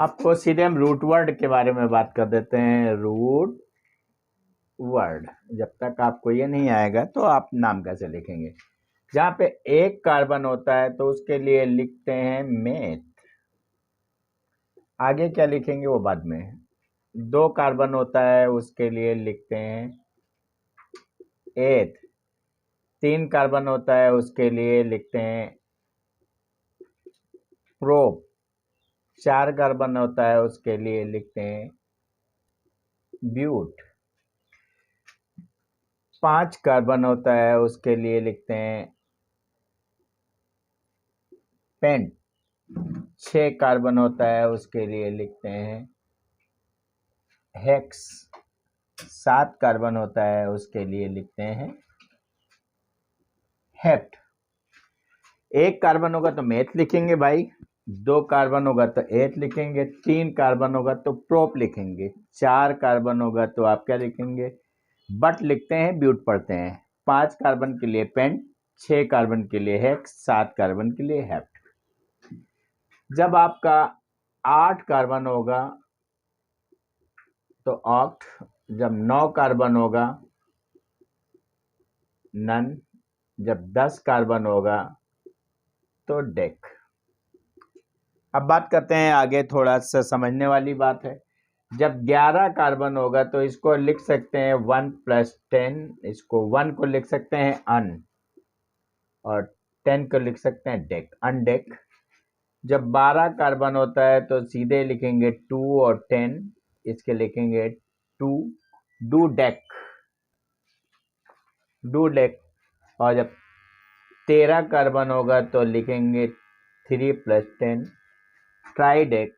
आपको सीधे हम रूट वर्ड के बारे में बात कर देते हैं। रूट वर्ड, जब तक आपको ये नहीं आएगा तो आप नाम कैसे लिखेंगे। जहाँ पे एक कार्बन होता है तो उसके लिए लिखते हैं मेथ। आगे क्या लिखेंगे वो बाद में। दो कार्बन होता है उसके लिए लिखते हैं एथ। तीन कार्बन होता है उसके लिए लिखते हैं प्रोप। चार कार्बन होता है उसके लिए लिखते हैं ब्यूट। पांच कार्बन होता है उसके लिए लिखते हैं पेंट। छह कार्बन होता है उसके लिए लिखते हैं हेक्स। सात कार्बन होता है उसके लिए लिखते हैं हेप्ट। एक कार्बन होगा तो मेथ लिखेंगे भाई। दो कार्बन होगा तो एथ लिखेंगे। तीन कार्बन होगा तो प्रोप लिखेंगे। चार कार्बन होगा तो आप क्या लिखेंगे, बट लिखते हैं, ब्यूट पढ़ते हैं। पांच कार्बन के लिए पेंट, छह कार्बन के लिए हेक्स, सात कार्बन के लिए हेप्ट। जब आपका आठ कार्बन होगा तो ऑक्ट। जब नौ कार्बन होगा नन। जब 10 कार्बन होगा तो डेक। अब बात करते हैं आगे, थोड़ा सा समझने वाली बात है। जब 11 कार्बन होगा तो इसको लिख सकते हैं 1 + 10। इसको 1 को लिख सकते हैं अन और 10 को लिख सकते हैं डेक, अनडेक। जब 12 कार्बन होता है तो सीधे लिखेंगे 2 और 10, इसके लिखेंगे 2 डू डेक, डू डेक। और जब 13 कार्बन होगा तो लिखेंगे 3 + 10 ट्राइडेक,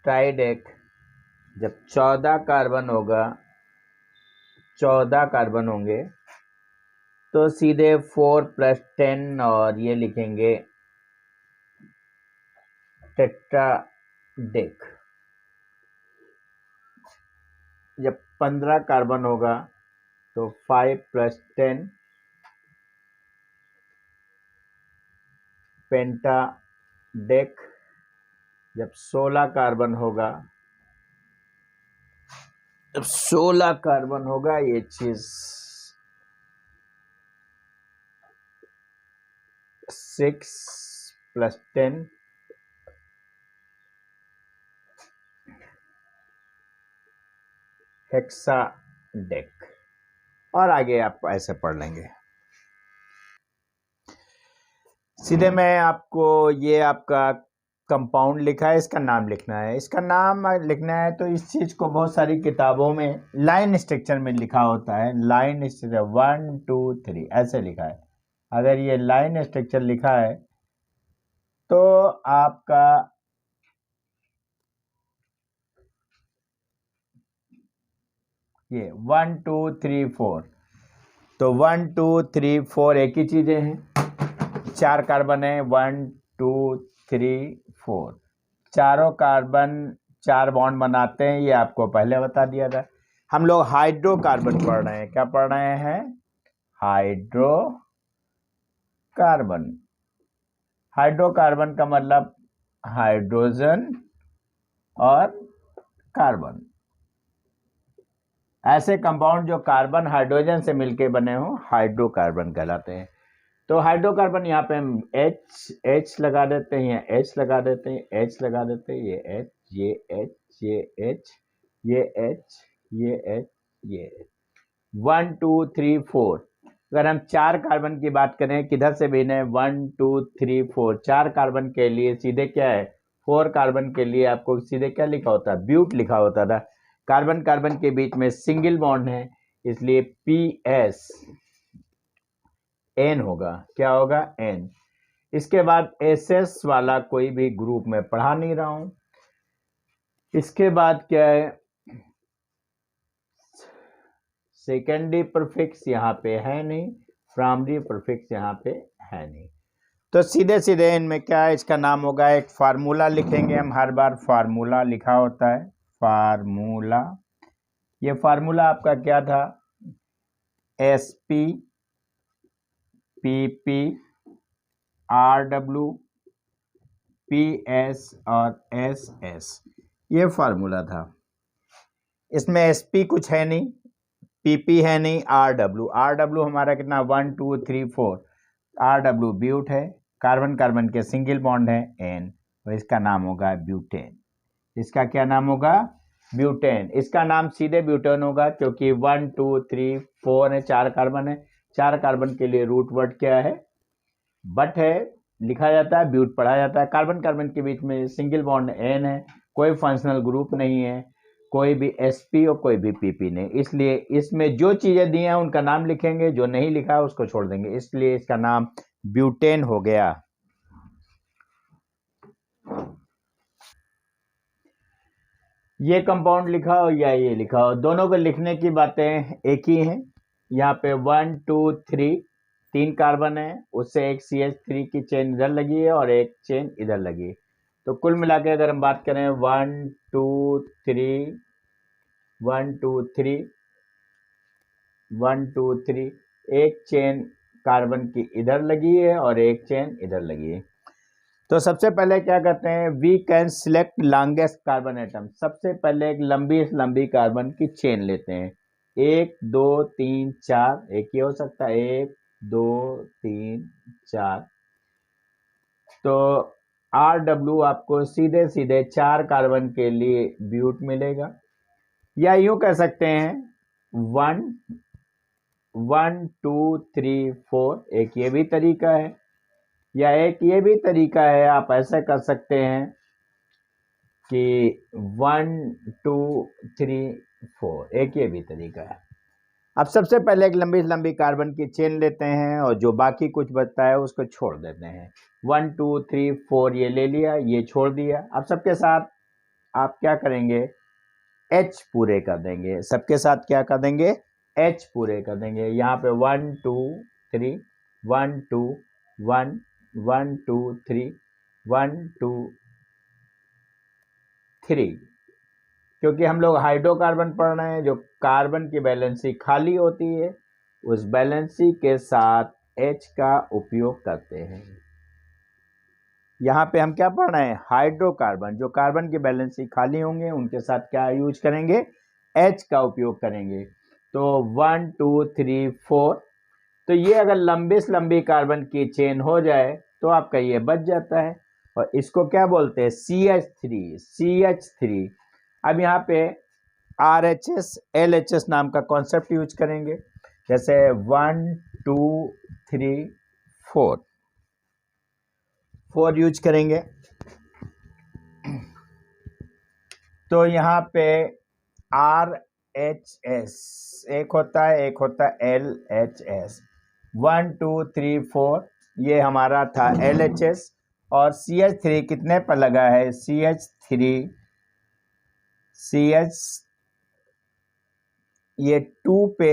ट्राइडेक। जब 14 कार्बन होगा, 14 कार्बन होंगे तो सीधे 4 + 10 और ये लिखेंगे टेट्राडेक। जब 15 कार्बन होगा तो 5 + 10 पेंटाडेक। जब 16 कार्बन होगा, जब 16 कार्बन होगा ये चीज 6 + 10 हेक्साडेक। और आगे आप ऐसे पढ़ लेंगे। सीधे मैं आपको, ये आपका कंपाउंड लिखा है, इसका नाम लिखना है। इसका नाम लिखना है तो इस चीज को बहुत सारी किताबों में लाइन स्ट्रक्चर में लिखा होता है। लाइन स्ट्रक्चर 1 2 3 ऐसे लिखा है। अगर ये लाइन स्ट्रक्चर लिखा है तो आपका ये 1 2 3 4, तो 1 2 3 4 एक ही चीजें हैं। चार कार्बन है, 1 2 3 4। चारों कार्बन चार बॉन्ड बनाते हैं, ये आपको पहले बता दिया था। हम लोग हाइड्रोकार्बन पढ़ रहे हैं। क्या पढ़ रहे हैं? हाइड्रोकार्बन। हाइड्रोकार्बन का मतलब हाइड्रोजन और कार्बन। ऐसे कंपाउंड जो कार्बन हाइड्रोजन से मिलके बने हो हाइड्रोकार्बन कहलाते हैं। तो हाइड्रोकार्बन यहाँ पे हम एच लगा देते हैं, या एच लगा देते हैं, एच लगा देते हैं, ये एच, ये एच, ये एच, ये एच, ये एच, ये एच। 1 2 3 4। अगर हम चार कार्बन की बात करें, किधर से भी नहीं, 1 2 3 4 चार कार्बन के लिए सीधे क्या है, 4 कार्बन के लिए आपको सीधे क्या लिखा होता है, ब्यूट लिखा होता था। कार्बन कार्बन के बीच में सिंगल बॉन्ड है, इसलिए PS N होगा। क्या होगा? N। इसके बाद SS वाला कोई भी ग्रुप में पढ़ा नहीं रहा हूं। इसके बाद क्या है, सेकेंडरी प्रीफिक्स यहाँ पे है नहीं, प्राइमरी प्रीफिक्स यहाँ पे है नहीं। तो सीधे सीधे इनमें क्या है, इसका नाम होगा, एक फार्मूला लिखेंगे हम। हर बार फार्मूला लिखा होता है, फार्मूला। ये फार्मूला आपका क्या था? SP PP RW PS और SS, ये फार्मूला था। इसमें SP कुछ है नहीं, PP है नहीं, RW हमारा कितना 1 2 3 4, RW ब्यूट है, कार्बन कार्बन के सिंगल बॉन्ड है N, तो इसका नाम होगा ब्यूटेन। इसका क्या नाम होगा? ब्यूटेन। इसका नाम सीधे ब्यूटेन होगा क्योंकि 1 2 3 4 है, 4 कार्बन है। 4 कार्बन के लिए रूट वर्ड क्या है? बट है, लिखा जाता है, ब्यूट पढ़ा जाता है। कार्बन कार्बन के बीच में सिंगल बॉन्ड N है, कोई फंक्शनल ग्रुप नहीं है, कोई भी SP और कोई भी PP नहीं, इसलिए इसमें जो चीजें दी हैं उनका नाम लिखेंगे, जो नहीं लिखा है उसको छोड़ देंगे, इसलिए इसका नाम ब्यूटेन हो गया। ये कंपाउंड लिखा हो या ये लिखा हो, दोनों को लिखने की बातें एक ही हैं। यहाँ पे 1 2 3 3 कार्बन है, उससे एक CH3 की चेन इधर लगी है और एक चेन इधर लगी है। तो कुल मिला के अगर हम बात करें 1 2 3 1 2 3 1 2 3, एक चेन कार्बन की इधर लगी है और एक चेन इधर लगी है। तो सबसे पहले क्या करते हैं, we can select longest carbon atom. सबसे पहले एक लंबी से लंबी कार्बन की चेन लेते हैं, 1 2 3 4, एक ही हो सकता है, 1 2 3 4। तो RW आपको सीधे सीधे 4 कार्बन के लिए ब्यूट मिलेगा, या यूं कह सकते हैं 1 1 2 3 4, एक ये भी तरीका है, या एक ये भी तरीका है, आप ऐसा कर सकते हैं कि 1 2 3 4, एक ये भी तरीका है। अब सबसे पहले एक लंबी से लंबी कार्बन की चेन लेते हैं और जो बाकी कुछ बचता है उसको छोड़ देते हैं। 1 2 3 4 ये ले लिया, ये छोड़ दिया। अब सबके साथ आप क्या करेंगे, H पूरे कर देंगे। सबके साथ क्या कर देंगे, H पूरे कर देंगे। यहाँ पे 1 2 3 1 2 1 1 2 3 1 2 3, क्योंकि हम लोग हाइड्रोकार्बन पढ़ रहे हैं, जो कार्बन की वैलेंसी खाली होती है उस वैलेंसी के साथ H का उपयोग करते हैं। यहाँ पे हम क्या पढ़ रहे हैं, हाइड्रोकार्बन, जो कार्बन की वैलेंसी खाली होंगे उनके साथ क्या यूज करेंगे, H का उपयोग करेंगे। तो 1 2 3 4, तो ये अगर लंबी से लंबी कार्बन की चेन हो जाए तो आपका ये बच जाता है, और इसको क्या बोलते हैं, CH3। अब यहाँ पे RHS LHS नाम का कॉन्सेप्ट यूज करेंगे, जैसे 1 2 3 4 4 यूज करेंगे। तो यहाँ पे RHS एक होता है, एक होता है LHS। 1 2 3 4 ये हमारा था LHS, और CH3 कितने पर लगा है, CH ये 2 पे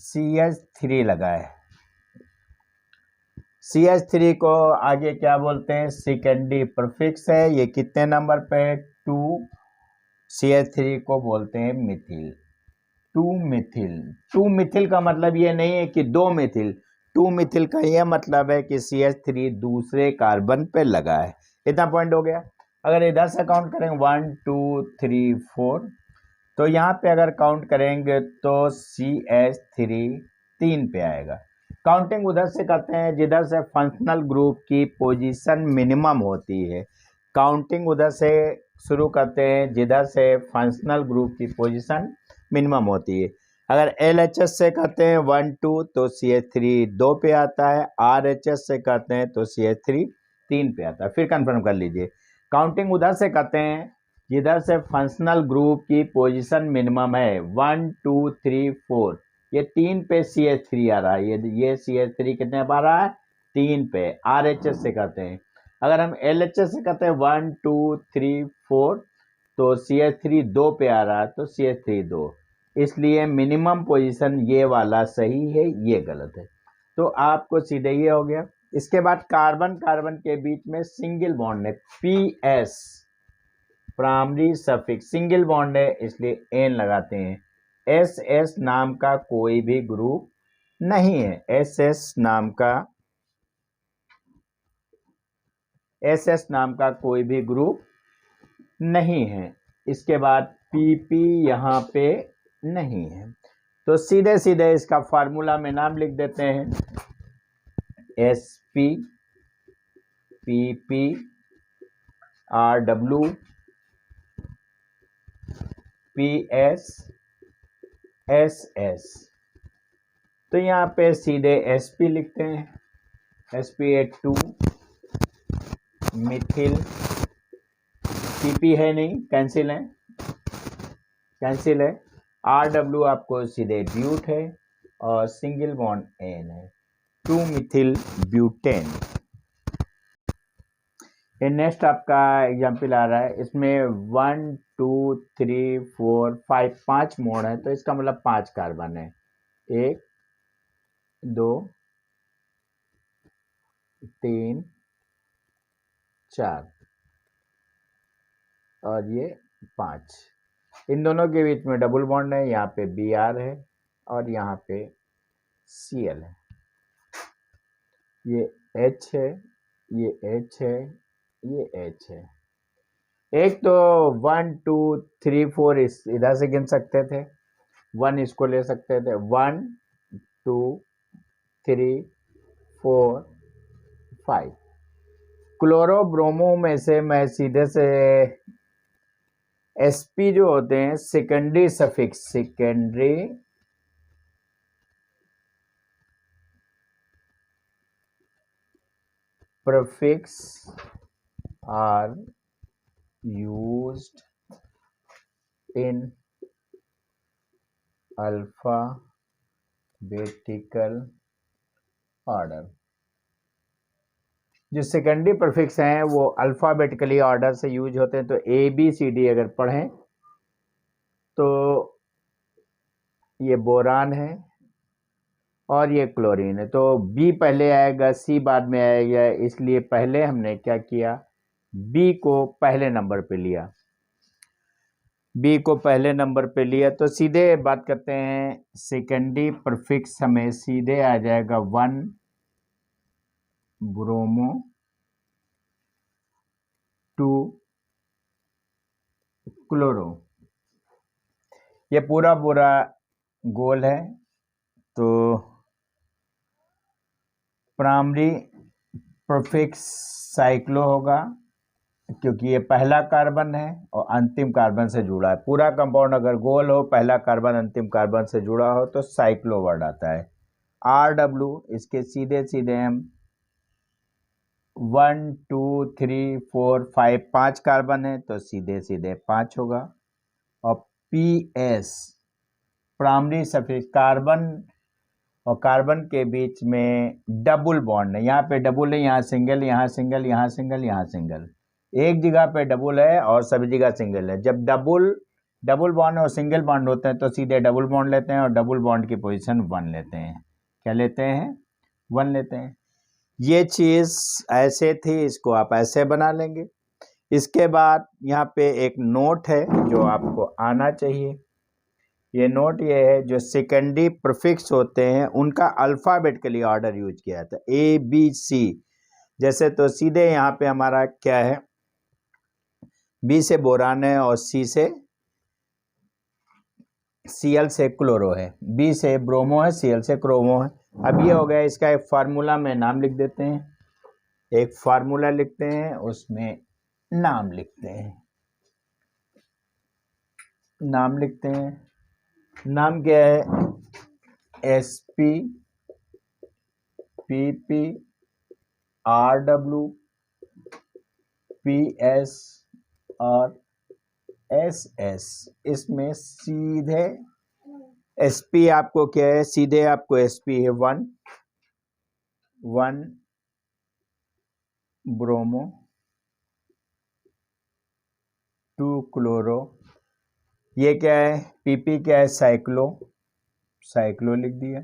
CH3 लगा है। CH3 को आगे क्या बोलते हैं, सेकेंडरी प्रीफिक्स है, ये कितने नंबर पे है, 2। CH3 को बोलते हैं मिथिल, 2 मिथिल। 2 मिथिल का मतलब ये नहीं है कि 2 मिथिल, 2 मिथिल का यह मतलब है कि CH3 दूसरे कार्बन पे लगा है। इतना पॉइंट हो गया। अगर इधर से काउंट करेंगे 1 2 3 4, तो यहाँ पे अगर काउंट करेंगे तो CH3 3 पे आएगा। काउंटिंग उधर से करते हैं जिधर से फंक्शनल ग्रुप की पोजीशन मिनिमम होती है। काउंटिंग उधर से शुरू करते हैं जिधर से फंक्शनल ग्रुप की पोजीशन मिनिमम होती है। अगर LHS से करते हैं 1 2 तो CH3 2 पे आता है, RHS से करते हैं तो CH3 3 पे आता है। फिर कंफर्म कर लीजिए, काउंटिंग उधर से करते हैं जिधर से फंक्शनल ग्रुप की पोजीशन मिनिमम है। 1 2 3 4, ये 3 पे CH3 आ रहा है, ये CH3 कितने पे आ रहा है, 3 पे। RHS से करते हैं, अगर हम LHS से करते हैं 1 2 3 4, तो CH3 2 पे आ रहा है, तो CH3 2, इसलिए मिनिमम पोजीशन ये वाला सही है, ये गलत है। तो आपको सीधे ये हो गया। इसके बाद कार्बन कार्बन के बीच में सिंगल बॉन्ड है, PS primary suffix, single bond है इसलिए N लगाते हैं। SS नाम का कोई भी ग्रुप नहीं है, SS नाम का SS नाम का कोई भी ग्रुप नहीं है। इसके बाद PP यहाँ पे नहीं है। तो सीधे सीधे इसका फार्मूला में नाम लिख देते हैं, SP, PP, RW, PS, SS। तो यहाँ पे सीधे SP लिखते हैं, sp2 मिथिल, PP है नहीं, कैंसिल है, कैंसिल है। RW आपको सीधे ब्यूट है और सिंगल बॉन्ड N है, 2 मिथिल ब्यूटेन। ये नेक्स्ट आपका एग्जाम्पल आ रहा है, इसमें 1 2 3 4 5 5 मोड़ है, तो इसका मतलब 5 कार्बन है, 1 2 3 4 और ये 5। इन दोनों के बीच में डबल बॉन्ड है, यहाँ पे Br है और यहाँ पे Cl है। ये H है, ये H है, ये H है। एक तो 1 2 3 4 इधर से गिन सकते थे, 1 इसको ले सकते थे, 1 2 3 4 5। क्लोरो ब्रोमो में से मैं सीधे से sp जो होते हैं secondary suffix, secondary prefix are used in alphabetical order। जो सेकेंडरी प्रीफिक्स हैं वो अल्फाबेटिकली ऑर्डर से यूज होते हैं। तो ABCD अगर पढ़ें तो ये बोरान है और ये क्लोरीन है, तो B पहले आएगा, C बाद में आएगा, इसलिए पहले हमने क्या किया, B को पहले नंबर पे लिया, B को पहले नंबर पे लिया। तो सीधे बात करते हैं, सेकेंडरी प्रीफिक्स हमें सीधे आ जाएगा 1 ब्रोमो 2 क्लोरो। ये पूरा पूरा गोल है। तो प्राइमरी प्रीफिक्स साइक्लो होगा क्योंकि ये पहला कार्बन है और अंतिम कार्बन से जुड़ा है। पूरा कंपाउंड अगर गोल हो, पहला कार्बन अंतिम कार्बन से जुड़ा हो, तो साइक्लो वर्ड आता है। RW इसके सीधे सीधे हम 1 2 3 4 5 5 कार्बन है, तो सीधे सीधे 5 होगा। और PS प्राइमरी सफिक्स, कार्बन और कार्बन के बीच में डबल बॉन्ड है, यहाँ पे डबल है, यहाँ सिंगल, यहाँ सिंगल, यहाँ सिंगल, यहाँ सिंगल, एक जगह पे डबल है और सभी जगह सिंगल है। जब डबल बॉन्ड और सिंगल बॉन्ड होते हैं तो सीधे डबल बॉन्ड लेते हैं और डबल बॉन्ड की पोजीशन 1 लेते हैं। क्या लेते हैं? 1 लेते हैं। ये चीज़ ऐसे थी, इसको आप ऐसे बना लेंगे। इसके बाद यहाँ पे एक नोट है जो आपको आना चाहिए। ये नोट ये है, जो सेकेंडरी प्रीफिक्स होते हैं उनका अल्फ़ाबेटिकली ऑर्डर यूज किया जाता है, ABC जैसे। तो सीधे यहाँ पे हमारा क्या है, B से बोरान है और C से Cl से क्लोरो है, B से ब्रोमो है, Cl से क्रोमो है। अब ये हो गया, इसका एक फार्मूला में नाम लिख देते हैं, एक फार्मूला लिखते हैं, उसमें नाम लिखते हैं, नाम लिखते हैं। नाम क्या है? SP, PP, RW, PS और SS। इसमें सीधे SP आपको क्या है, सीधे आपको SP है 1 ब्रोमो 2 क्लोरो। ये क्या है? PP क्या है? साइक्लो लिख दिया।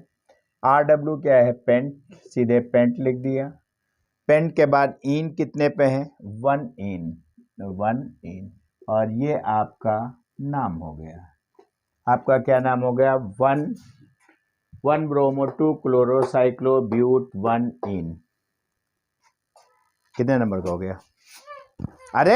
RW क्या है? पेंट, सीधे पेंट लिख दिया। पेंट के बाद इन कितने पे है? 1 इन। और ये आपका नाम हो गया। आपका क्या नाम हो गया? 1 ब्रोमो 2 क्लोरो साइक्लो ब्यूट 1 इन। कितने नंबर का हो गया? अरे